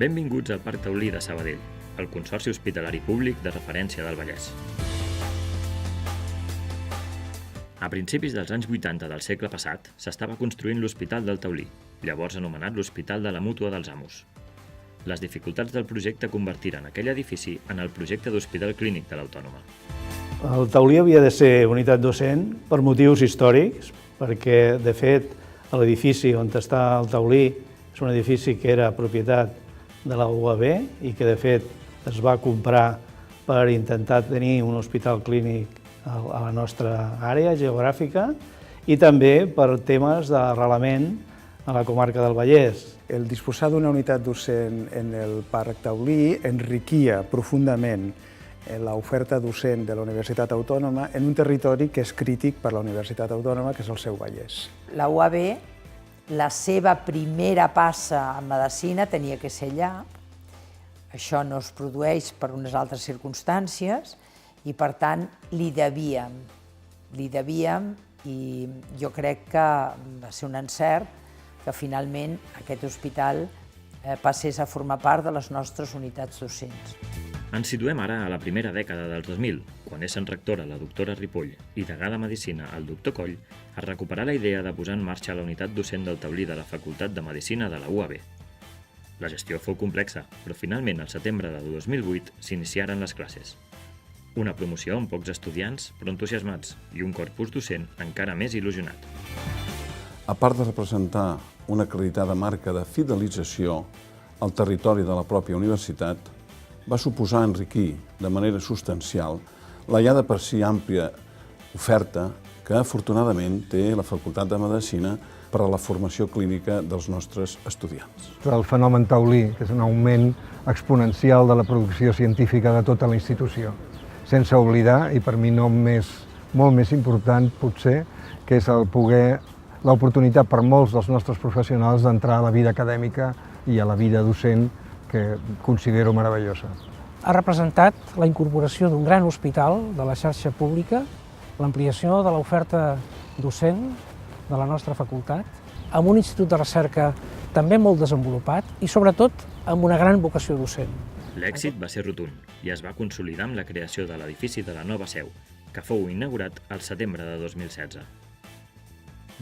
Benvinguts al Parc Taulí de Sabadell, el Consorci Hospitalari Públic de referència del Vallès. A principis dels anys 80 del segle passat s'estava construint l'Hospital del Taulí, llavors anomenat l'Hospital de la Mútua dels Amos. Les dificultats del projecte convertiren aquell edifici en el projecte d'Hospital Clínic de l'Autònoma. El Taulí havia de ser unitat docent per motius històrics, perquè, de fet, l'edifici on està el Taulí és un edifici que era propietat de la UAB i que, de fet, es va comprar per intentar tenir un hospital clínic a la nostra àrea geogràfica i també per temes d'arrelament a la comarca del Vallès. El disposar d'una unitat docent en el Parc Taulí enriquia profundament l'oferta docent de la Universitat Autònoma en un territori que és crític per a la Universitat Autònoma, que és el seu Vallès. La UAB, la seva primera passa en medicina tenia que ser allà. Això no es produeix per unes altres circumstàncies i, per tant, li devíem. I jo crec que va ser un encert que finalment aquest hospital passés a formar part de les nostres unitats docents. Ens situem ara a la primera dècada dels 2000, quan és rectora la doctora Ripoll i degà de Medicina el doctor Coll, es recuperà la idea de posar en marxa la unitat docent del Taulí de la Facultat de Medicina de la UAB. La gestió fou complexa, però finalment al setembre de 2008 s'iniciaren les classes. Una promoció amb pocs estudiants, però entusiasmats, i un corpus docent encara més il·lusionat. A part de representar una acreditada marca de fidelització al territori de la pròpia universitat, va suposar enriquir de manera substancial la ja de per si àmplia oferta que afortunadament té la Facultat de Medicina per a la formació clínica dels nostres estudiants. El fenomen taulí, que és un augment exponencial de la producció científica de tota la institució, sense oblidar, i per mi molt més important potser, que és l'oportunitat per molts dels nostres professionals d'entrar a la vida acadèmica i a la vida docent, que considero meravellosa. Ha representat la incorporació d'un gran hospital de la xarxa pública, l'ampliació de l'oferta docent de la nostra facultat, amb un institut de recerca també molt desenvolupat i, sobretot, amb una gran vocació docent. L'èxit va ser rotund i es va consolidar amb la creació de l'edifici de la nova seu, que fou inaugurat al setembre de 2016.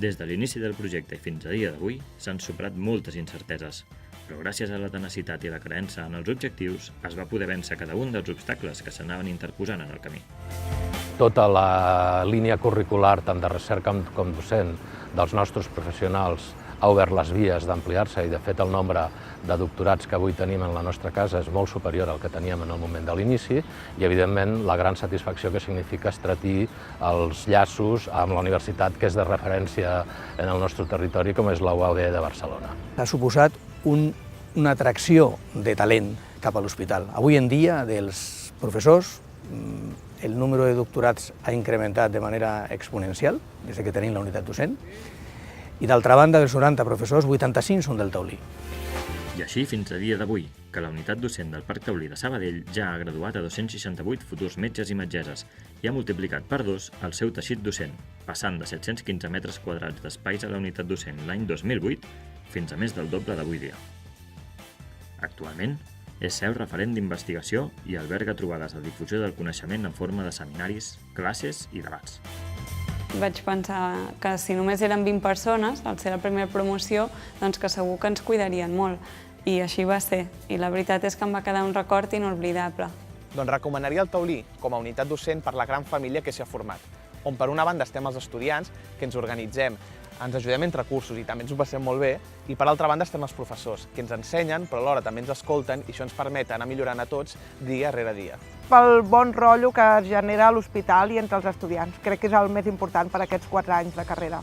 Des de l'inici del projecte i fins a dia d'avui s'han superat moltes incerteses, però gràcies a la tenacitat i la creença en els objectius es va poder vèncer cada un dels obstacles que s'anaven interposant en el camí. Tota la línia curricular, tant de recerca com docent, dels nostres professionals ha obert les vies d'ampliar-se i, de fet, el nombre de doctorats que avui tenim en la nostra casa és molt superior al que teníem en el moment de l'inici i, evidentment, la gran satisfacció que significa estretir els llaços amb la universitat que és de referència en el nostre territori, com és la UAB de Barcelona. Ha suposat una atracció de talent cap a l'hospital. Avui en dia, dels professors, el número de doctorats ha incrementat de manera exponencial des que tenim la unitat docent i, d'altra banda, dels 90 professors, 85 són del Taulí. I així fins a dia d'avui, que la unitat docent del Parc Taulí de Sabadell ja ha graduat a 268 futurs metges i metgesses i ha multiplicat per 2 el seu teixit docent, passant de 715 metres quadrats d'espais a la unitat docent l'any 2008 fins a més del doble d'avui dia. Actualment, és seu referent d'investigació i alberga trobades de difusió del coneixement en forma de seminaris, classes i debats. Vaig pensar que si només eren 20 persones, al ser la primera promoció, doncs que segur que ens cuidarien molt. I així va ser. I la veritat és que em va quedar un record inolvidable. Doncs recomanaria el Taulí com a unitat docent per la gran família que s'hi ha format, on per una banda estem els estudiants, que ens organitzem, ens ajudem entre cursos i també ens ho passem molt bé, i per altra banda estem els professors, que ens ensenyen però alhora també ens escolten i això ens permet anar millorant a tots dia rere dia. Pel bon rotllo que es genera a l'hospital i entre els estudiants. Crec que és el més important per aquests 4 anys de carrera.